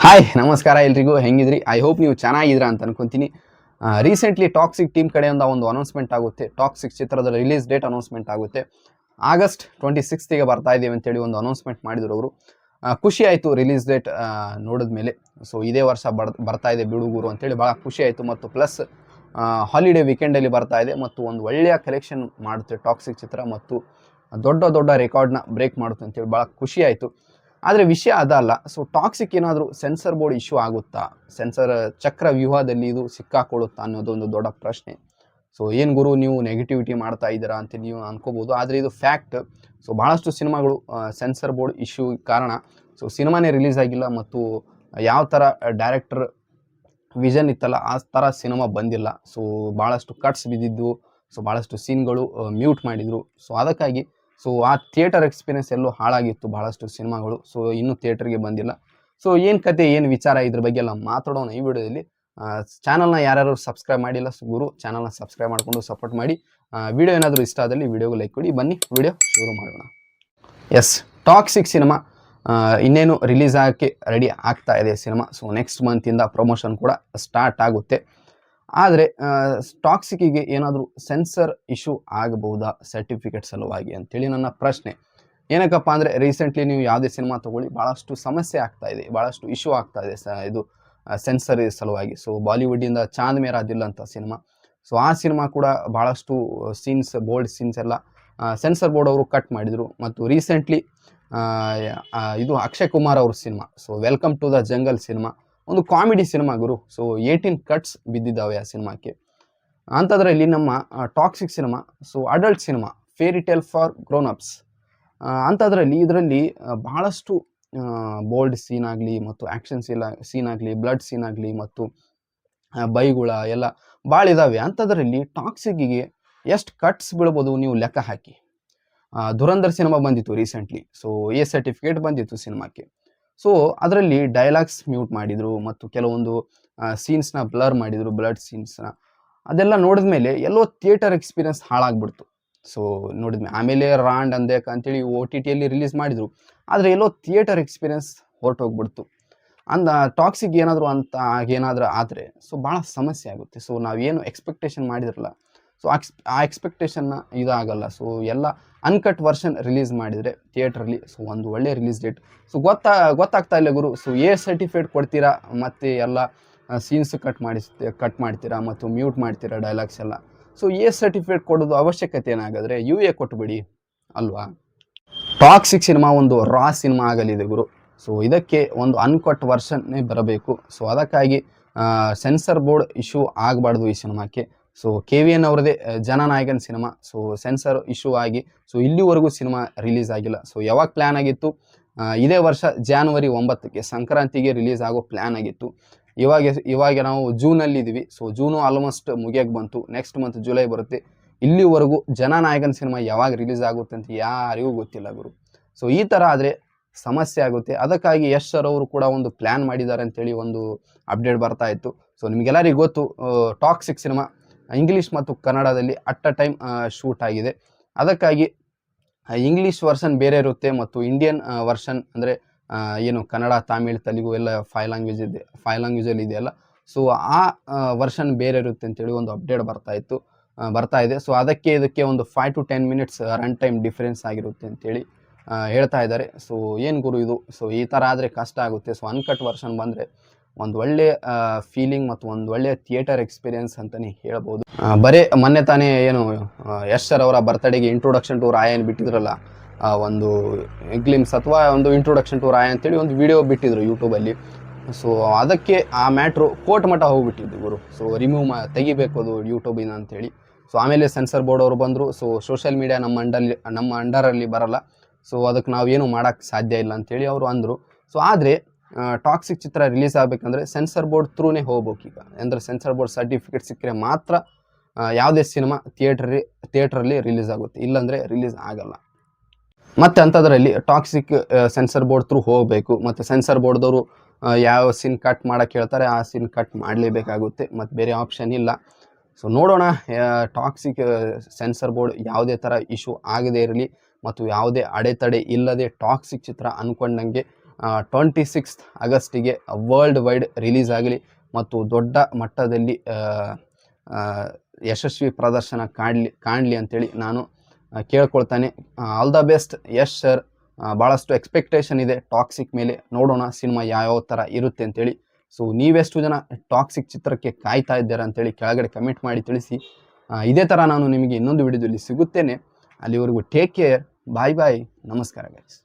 Hi ನಮಸ್ಕಾರ ಎಲ್ರಿಗೂ ಹೆಂಗಿದ್ರಿ. I hope ನೀವು ಚೆನ್ನಾಗಿದ್ದೀರಾ ಅಂತ ಅನ್ಕೊಂತೀನಿ. ರೀಸೆಂಟ್ಲಿ ಟಾಕ್ಸಿಕ್ ಟೀಮ್ ಕಡೆಯಿಂದ ಒಂದು ಅನೌನ್ಸ್ಮೆಂಟ್ ಆಗುತ್ತೆ. ಟಾಕ್ಸಿಕ್ ಚಿತ್ರದ ರಿಲೀಸ್ ಡೇಟ್ ಅನೌನ್ಸ್ಮೆಂಟ್ ಆಗುತ್ತೆ. ಆಗಸ್ಟ್ 26ಗೆ ಬರ್ತಾ ಇದ್ದೀವಿ ಅಂತೇಳಿ ಒಂದು ಅನೌನ್ಸ್ಮೆಂಟ್ ಮಾಡಿದ್ರು ಅವರು. ಖುಷಿ ಆಯಿತು ರಿಲೀಸ್ ಡೇಟ್ ನೋಡಿದ ಮೇಲೆ. ಸೊ ಇದೇ ವರ್ಷ ಬರ್ತಾ ಇದೆ ಬಿಡುಗೂರು ಅಂತೇಳಿ ಭಾಳ ಖುಷಿ ಆಯಿತು. ಮತ್ತು ಪ್ಲಸ್ ಹಾಲಿಡೇ ವೀಕೆಂಡಲ್ಲಿ ಬರ್ತಾ ಇದೆ ಮತ್ತು ಒಂದು ಒಳ್ಳೆಯ ಕಲೆಕ್ಷನ್ ಮಾಡುತ್ತೆ ಟಾಕ್ಸಿಕ್ ಚಿತ್ರ ಮತ್ತು ದೊಡ್ಡ ದೊಡ್ಡ ರೆಕಾರ್ಡ್ನ ಬ್ರೇಕ್ ಮಾಡುತ್ತೆ ಅಂತೇಳಿ ಭಾಳ ಖುಷಿ ಆಯಿತು. ಆದರೆ ವಿಷಯ ಅದಲ್ಲ. ಸೊ ಟಾಕ್ಸಿಕ್ ಏನಾದರೂ ಸೆನ್ಸರ್ ಬೋರ್ಡ್ ಇಶ್ಯೂ ಆಗುತ್ತಾ, ಸೆನ್ಸರ್ ಚಕ್ರ ವ್ಯೂಹದಲ್ಲಿ ಇದು ಸಿಕ್ಕಾಕೊಳ್ಳುತ್ತಾ ಅನ್ನೋದು ಒಂದು ದೊಡ್ಡ ಪ್ರಶ್ನೆ. ಸೊ ಏನು ಗುರು ನೀವು ನೆಗೆಟಿವಿಟಿ ಮಾಡ್ತಾ ಇದ್ದೀರಾ ಅಂತ ನೀವು ಅನ್ಕೋಬೋದು, ಆದರೆ ಇದು ಫ್ಯಾಕ್ಟ್. ಸೊ ಭಾಳಷ್ಟು ಸಿನಿಮಾಗಳು ಸೆನ್ಸರ್ ಬೋರ್ಡ್ ಇಶ್ಯೂ ಕಾರಣ ಸೊ ಸಿನಿಮಾನೇ ರಿಲೀಸ್ ಆಗಿಲ್ಲ ಮತ್ತು ಯಾವ ಥರ ಡೈರೆಕ್ಟರ್ ವಿಷನ್ ಇತ್ತಲ್ಲ ಆ ಥರ ಸಿನಿಮಾ ಬಂದಿಲ್ಲ. ಸೊ ಭಾಳಷ್ಟು ಕಟ್ಸ್ ಬಿದ್ದಿದ್ದು, ಸೊ ಭಾಳಷ್ಟು ಸೀನ್ಗಳು ಮ್ಯೂಟ್ ಮಾಡಿದರು. ಸೊ ಅದಕ್ಕಾಗಿ ಸೊ ಆ ಥಿಯೇಟರ್ ಎಕ್ಸ್ಪೀರಿಯನ್ಸ್ ಎಲ್ಲೂ ಹಾಳಾಗಿತ್ತು ಭಾಳಷ್ಟು ಸಿನಿಮಾಗಳು. ಸೊ ಇನ್ನೂ ಥಿಯೇಟರ್ಗೆ ಬಂದಿಲ್ಲ. ಸೊ ಏನು ಕತೆ ಏನು ವಿಚಾರ ಇದ್ರ ಬಗ್ಗೆ ಎಲ್ಲ ಮಾತಾಡೋಣ ಈ ವಿಡಿಯೋದಲ್ಲಿ. ಚಾನಲ್ನ ಯಾರ್ಯಾರು ಸಬ್ಸ್ಕ್ರೈಬ್ ಮಾಡಿಲ್ಲ ಗುರು ಚಾನಲ್ನ ಸಬ್ಸ್ಕ್ರೈಬ್ ಮಾಡಿಕೊಂಡು ಸಪೋರ್ಟ್ ಮಾಡಿ. ವಿಡಿಯೋ ಏನಾದರೂ ಇಷ್ಟ ಆದಲ್ಲಿ ವಿಡಿಯೋಗೆ ಲೈಕ್ ಕೊಡಿ. ಬನ್ನಿ ವಿಡಿಯೋ ಶುರು ಮಾಡೋಣ. ಎಸ್, ಟಾಕ್ಸಿಕ್ ಸಿನಿಮಾ ಇನ್ನೇನು ರಿಲೀಸ್ ಆಗೋಕ್ಕೆ ರೆಡಿ ಆಗ್ತಾ ಇದೆ ಸಿನಿಮಾ. ಸೊ ನೆಕ್ಸ್ಟ್ ಮಂತಿಂದ ಪ್ರಮೋಷನ್ ಕೂಡ ಸ್ಟಾರ್ಟ್ ಆಗುತ್ತೆ. ಆದರೆ ಟಾಕ್ಸಿಕ್ಕಿಗೆ ಏನಾದರೂ ಸೆನ್ಸರ್ ಇಶ್ಯೂ ಆಗಬಹುದಾ ಸರ್ಟಿಫಿಕೇಟ್ ಸಲುವಾಗಿ ಅಂತೇಳಿ ನನ್ನ ಪ್ರಶ್ನೆ. ಏನಕ್ಕಪ್ಪ ಅಂದರೆ ರೀಸೆಂಟ್ಲಿ ನೀವು ಯಾವುದೇ ಸಿನಿಮಾ ತೊಗೊಳ್ಳಿ ಭಾಳಷ್ಟು ಸಮಸ್ಯೆ ಆಗ್ತಾ ಇದೆ, ಭಾಳಷ್ಟು ಇಶ್ಯೂ ಆಗ್ತಾ ಇದೆ ಇದು ಸೆನ್ಸರ್ ಸಲುವಾಗಿ. ಸೊ ಬಾಲಿವುಡ್ಡಿಂದ ಚಾಂದ್ ಮೇರಾ ದಿಲ್ ಅಂತ ಸಿನಿಮಾ, ಸೊ ಆ ಸಿನಿಮಾ ಕೂಡ ಭಾಳಷ್ಟು ಸೀನ್ಸ್ ಬೋಲ್ಡ್ ಸೀನ್ಸ್ ಎಲ್ಲ ಸೆನ್ಸರ್ ಬೋರ್ಡ್ ಅವರು ಕಟ್ ಮಾಡಿದರು. ಮತ್ತು ರೀಸೆಂಟ್ಲಿ ಇದು ಅಕ್ಷಯ್ ಕುಮಾರ್ ಅವ್ರ cinema, so welcome to the jungle cinema ಒಂದು ಕಾಮಿಡಿ ಸಿನಿಮಾ ಗುರು. ಸೊ 18 ಕಟ್ಸ್ ಬಿದ್ದಿದ್ದಾವೆ ಆ ಸಿನಿಮಾಕ್ಕೆ. ಅಂಥದ್ರಲ್ಲಿ ನಮ್ಮ toxic cinema so adult cinema, fairy tale for grown ups. ಅಂಥದ್ರಲ್ಲಿ ಇದರಲ್ಲಿ ಭಾಳಷ್ಟು ಬೋಲ್ಡ್ ಸೀನ್ ಆಗಲಿ ಮತ್ತು ಆ್ಯಕ್ಷನ್ ಸೀನ್ ಆಗಲಿ, ಬ್ಲಡ್ ಸೀನ್ ಆಗಲಿ ಮತ್ತು ಬೈಗುಳ ಎಲ್ಲ ಭಾಳ ಇದ್ದಾವೆ. ಅಂಥದ್ರಲ್ಲಿ ಟಾಕ್ಸಿಕ್ಕಿಗೆ ಎಷ್ಟು ಕಟ್ಸ್ ಬೀಳ್ಬೋದು ನೀವು ಲೆಕ್ಕ ಹಾಕಿ. ಧುರಂಧರ್ ಸಿನಿಮಾ ಬಂದಿತ್ತು ರೀಸೆಂಟ್ಲಿ, ಸೊ ಎ ಸರ್ಟಿಫಿಕೇಟ್ ಬಂದಿತ್ತು ಸಿನಿಮಾಕ್ಕೆ. ಸೊ ಅದರಲ್ಲಿ ಡೈಲಾಗ್ಸ್ ಮ್ಯೂಟ್ ಮಾಡಿದರು ಮತ್ತು ಕೆಲವೊಂದು ಸೀನ್ಸ್ನ ಬ್ಲರ್ ಮಾಡಿದರು, ಬ್ಲಡ್ ಸೀನ್ಸ್ನ. ಅದೆಲ್ಲ ನೋಡಿದ ಮೇಲೆ ಎಲ್ಲೋ ಥಿಯೇಟರ್ ಎಕ್ಸ್ಪೀರಿಯನ್ಸ್ ಹಾಳಾಗ್ಬಿಡ್ತು. ಸೊ ನೋಡಿದ್ಮೇಲೆ ಆಮೇಲೆ ರಾಂಡ್ ಅಂದೇಕ ಅಂತೇಳಿ OTTಯಲ್ಲಿ ರಿಲೀಸ್ ಮಾಡಿದರು, ಆದರೆ ಎಲ್ಲೋ ಥಿಯೇಟರ್ ಎಕ್ಸ್ಪೀರಿಯನ್ಸ್ ಹೊರಟೋಗ್ಬಿಡ್ತು. ಟಾಕ್ಸಿಕ್ ಏನಾದರೂ ಅಂತ ಆಗೇನಾದರೂ ಆದರೆ ಸೊ ಭಾಳ ಸಮಸ್ಯೆ ಆಗುತ್ತೆ. ಸೊ ನಾವೇನು ಎಕ್ಸ್ಪೆಕ್ಟೇಷನ್ ಮಾಡಿದ್ರಲ್ಲ ಸೊ ಆ ಎಕ್ಸ್ಪೆಕ್ಟೇಷನ್ನ ಇದಾಗಲ್ಲ. ಸೊ ಎಲ್ಲ ಅನ್ಕಟ್ ವರ್ಷನ್ ರಿಲೀಸ್ ಮಾಡಿದರೆ ಥಿಯೇಟ್ರಲ್ಲಿ ಸೊ ಒಂದು ಒಳ್ಳೆ ರಿಲೀಸ್ ಡೇಟ್ ಸೊ ಗೊತ್ತಾಗ್ತಾ ಇಲ್ಲ ಗುರು. ಸೊ ಎ ಸರ್ಟಿಫಿಕೇಟ್ ಕೊಡ್ತೀರಾ ಮತ್ತು ಎಲ್ಲ ಸೀನ್ಸ್ ಕಟ್ ಮಾಡ್ತೀರಾ ಮತ್ತು ಮ್ಯೂಟ್ ಮಾಡ್ತೀರಾ ಡೈಲಾಗ್ಸ್ ಎಲ್ಲ. ಸೊ ಎ ಸರ್ಟಿಫಿಕೇಟ್ ಕೊಡೋದು ಅವಶ್ಯಕತೆ ಏನಾಗಾದರೆ UA ಕೊಟ್ಟುಬಿಡಿ ಅಲ್ವಾ. ಟಾಕ್ಸಿಕ್ ಸಿನಿಮಾ ಒಂದು ರಾ ಸಿನಿಮಾ ಆಗಲಿದೆ ಗುರು. ಸೊ ಇದಕ್ಕೆ ಒಂದು ಅನ್ಕಟ್ ವರ್ಷನ್ನೇ ಬರಬೇಕು. ಸೊ ಅದಕ್ಕಾಗಿ ಸೆನ್ಸರ್ ಬೋರ್ಡ್ ಇಶ್ಯೂ ಆಗಬಾರ್ದು ಈ ಸಿನಿಮಾಕ್ಕೆ. ಸೊ KVN ಅವ್ರದ್ದೇ ಜನನಾಯಕನ್ ಸಿನಿಮಾ, ಸೊ ಸೆನ್ಸರ್ ಇಶ್ಯೂ ಆಗಿ ಸೊ ಇಲ್ಲಿವರೆಗೂ ಸಿನಿಮಾ ರಿಲೀಸ್ ಆಗಿಲ್ಲ. ಸೊ ಯಾವಾಗ ಪ್ಲ್ಯಾನ್ ಆಗಿತ್ತು, ಇದೇ ವರ್ಷ January 9ಕ್ಕೆ ಸಂಕ್ರಾಂತಿಗೆ ರಿಲೀಸ್ ಆಗೋ ಪ್ಲ್ಯಾನ್ ಆಗಿತ್ತು. ಇವಾಗ ನಾವು ಜೂನಲ್ಲಿದ್ದೀವಿ. ಸೊ ಜೂನು ಆಲ್ಮೋಸ್ಟ್ ಮುಗಿಯೋಕ್ಕೆ ಬಂತು. ನೆಕ್ಸ್ಟ್ ಮಂತ್ ಜುಲೈ ಬರುತ್ತೆ. ಇಲ್ಲಿವರೆಗೂ ಜನನಾಯಕನ್ ಸಿನಿಮಾ ಯಾವಾಗ ರಿಲೀಸ್ ಆಗುತ್ತೆ ಅಂತ ಯಾರಿಗೂ ಗೊತ್ತಿಲ್ಲ ಗುರು. ಸೊ ಈ ಥರ ಆದರೆ ಸಮಸ್ಯೆ ಆಗುತ್ತೆ. ಅದಕ್ಕಾಗಿ ಯಶ್ ಸರ್ ಅವರು ಕೂಡ ಒಂದು ಪ್ಲ್ಯಾನ್ ಮಾಡಿದ್ದಾರೆ ಅಂತೇಳಿ ಒಂದು ಅಪ್ಡೇಟ್ ಬರ್ತಾ ಇತ್ತು. ಸೊ ನಿಮಗೆಲ್ಲರಿಗೂ ಗೊತ್ತು, ಟಾಕ್ಸಿಕ್ ಸಿನಿಮಾ ಇಂಗ್ಲೀಷ್ ಮತ್ತು ಕನ್ನಡದಲ್ಲಿ ಅಟ್ ಅ ಟೈಮ್ ಶೂಟ್ ಆಗಿದೆ. ಅದಕ್ಕಾಗಿ ಇಂಗ್ಲೀಷ್ ವರ್ಷನ್ ಬೇರೆ ಇರುತ್ತೆ ಮತ್ತು ಇಂಡಿಯನ್ ವರ್ಷನ್ ಅಂದರೆ ಏನು ಕನ್ನಡ, ತಮಿಳ್, ತೆಲುಗು ಎಲ್ಲ 5 ಲ್ಯಾಂಗ್ವೇಜಲ್ಲಿ ಇದೆಯಲ್ಲ, ಸೊ ಆ ವರ್ಷನ್ ಬೇರೆ ಇರುತ್ತೆ ಅಂತೇಳಿ ಒಂದು ಅಪ್ಡೇಟ್ ಬರ್ತಾ ಇದೆ. ಸೊ ಇದಕ್ಕೆ ಒಂದು 5 to 10 minutes run time difference ಆಗಿರುತ್ತೆ ಅಂತೇಳಿ ಹೇಳ್ತಾ ಇದ್ದಾರೆ. ಸೊ ಏನು ಗುರು ಇದು, ಸೊ ಈ ಥರ ಆದರೆ ಕಷ್ಟ ಆಗುತ್ತೆ. ಸೊ ಅನ್ಕಟ್ ವರ್ಷನ್ ಬಂದರೆ ಒಂದು ಒಳ್ಳೆ ಫೀಲಿಂಗ್ ಮತ್ತು ಒಂದು ಒಳ್ಳೆಯ ಥಿಯೇಟರ್ ಎಕ್ಸ್ಪೀರಿಯನ್ಸ್ ಅಂತಲೇ ಹೇಳ್ಬೋದು. ಬರೀ ಮೊನ್ನೆ ತಾನೇ ಏನು ಯಶ್ ಸರ್ ಅವರ ಬರ್ತಡೇಗೆ ಇಂಟ್ರೊಡಕ್ಷನ್ ಟು ರಾಯನ್ ಬಿಟ್ಟಿದ್ರಲ್ಲ, ಒಂದು ಗ್ಲಿಮ್ಸ್ ಅಥವಾ ಒಂದು ಇಂಟ್ರೊಡಕ್ಷನ್ ಟು ರಾಯನ್ ಅಂತೇಳಿ ಒಂದು ವಿಡಿಯೋ ಬಿಟ್ಟಿದ್ರು ಯೂಟ್ಯೂಬಲ್ಲಿ. ಸೊ ಅದಕ್ಕೆ ಆ ಮ್ಯಾಟ್ರು ಕೋರ್ಟ್ ಮಟ್ಟ ಹೋಗ್ಬಿಟ್ಟಿದ್ದು ಗುರು. ಸೊ ತೆಗಿಬೇಕು ಅದು ಯೂಟ್ಯೂಬಿನ ಅಂತೇಳಿ. ಸೊ ಆಮೇಲೆ ಸೆನ್ಸರ್ ಬೋರ್ಡ್ ಅವರು ಬಂದರು. ಸೊ ಸೋಷಿಯಲ್ ಮೀಡಿಯಾ ನಮ್ಮ ಅಂಡರಲ್ಲಿ ಬರಲ್ಲ, ಸೊ ಅದಕ್ಕೆ ನಾವೇನು ಮಾಡೋಕ್ಕೆ ಸಾಧ್ಯ ಇಲ್ಲ ಅಂತೇಳಿ ಅವರು ಅಂದರು. ಸೊ ಆದರೆ ಟಾಕ್ಸಿಕ್ ಚಿತ್ರ ರಿಲೀಸ್ ಆಗಬೇಕಂದ್ರೆ ಸೆನ್ಸರ್ ಬೋರ್ಡ್ ಥ್ರೂನೇ ಹೋಗ್ಬೇಕು ಈಗ. ಅಂದರೆ ಸೆನ್ಸರ್ ಬೋರ್ಡ್ ಸರ್ಟಿಫಿಕೇಟ್ ಸಿಕ್ಕರೆ ಮಾತ್ರ ಯಾವುದೇ ಸಿನಿಮಾ ಥಿಯೇಟ್ರಲ್ಲಿ ರಿಲೀಸ್ ಆಗುತ್ತೆ, ಇಲ್ಲಾಂದರೆ ರಿಲೀಸ್ ಆಗಲ್ಲ. ಮತ್ತು ಅಂಥದ್ರಲ್ಲಿ ಟಾಕ್ಸಿಕ್ ಸೆನ್ಸರ್ ಬೋರ್ಡ್ ಥ್ರೂ ಹೋಗಬೇಕು. ಮತ್ತು ಸೆನ್ಸರ್ ಬೋರ್ಡ್ದವರು ಯಾವ ಸೀನ್ ಕಟ್ ಮಾಡೋಕ್ಕೆ ಹೇಳ್ತಾರೆ ಆ ಸೀನ್ ಕಟ್ ಮಾಡಲೇಬೇಕಾಗುತ್ತೆ, ಮತ್ತು ಬೇರೆ ಆಪ್ಷನ್ ಇಲ್ಲ. ಸೊ ನೋಡೋಣ, ಟಾಕ್ಸಿಕ್ ಸೆನ್ಸರ್ ಬೋರ್ಡ್ ಯಾವುದೇ ಥರ ಇಶ್ಯೂ ಆಗದೇ ಇರಲಿ ಮತ್ತು ಯಾವುದೇ ಅಡೆತಡೆ ಇಲ್ಲದೆ ಟಾಕ್ಸಿಕ್ ಚಿತ್ರ ಅಂದ್ಕೊಂಡಂಗೆ 26 ಆಗಸ್ಟಿಗೆ ವರ್ಲ್ಡ್ ವೈಡ್ ರಿಲೀಸ್ ಆಗಲಿ ಮತ್ತು ದೊಡ್ಡ ಮಟ್ಟದಲ್ಲಿ ಯಶಸ್ವಿ ಪ್ರದರ್ಶನ ಕಾಣಲಿ ಅಂತೇಳಿ ನಾನು ಕೇಳ್ಕೊಳ್ತಾನೆ. All the best Yash sir. ಭಾಳಷ್ಟು ಎಕ್ಸ್ಪೆಕ್ಟೇಷನ್ ಇದೆ ಟಾಕ್ಸಿಕ್ ಮೇಲೆ. ನೋಡೋಣ ಸಿನಿಮಾ ಯಾವ್ಯಾವ ಥರ ಇರುತ್ತೆ ಅಂತೇಳಿ. ಸೊ ನೀವೆಷ್ಟು ಜನ ಟಾಕ್ಸಿಕ್ ಚಿತ್ರಕ್ಕೆ ಕಾಯ್ತಾ ಇದ್ದೀರಾ ಅಂತೇಳಿ ಕೆಳಗಡೆ ಕಮೆಂಟ್ ಮಾಡಿ ತಿಳಿಸಿ. ಇದೇ ಥರ ನಾನು ನಿಮಗೆ ಇನ್ನೊಂದು ವಿಡಿಯೋದಲ್ಲಿ ಸಿಗುತ್ತೇನೆ. ಅಲ್ಲಿವರೆಗೂ ಟೇಕ್ ಕೇರ್. ಬಾಯ್ ಬಾಯ್. ನಮಸ್ಕಾರ ಗೈಸ್.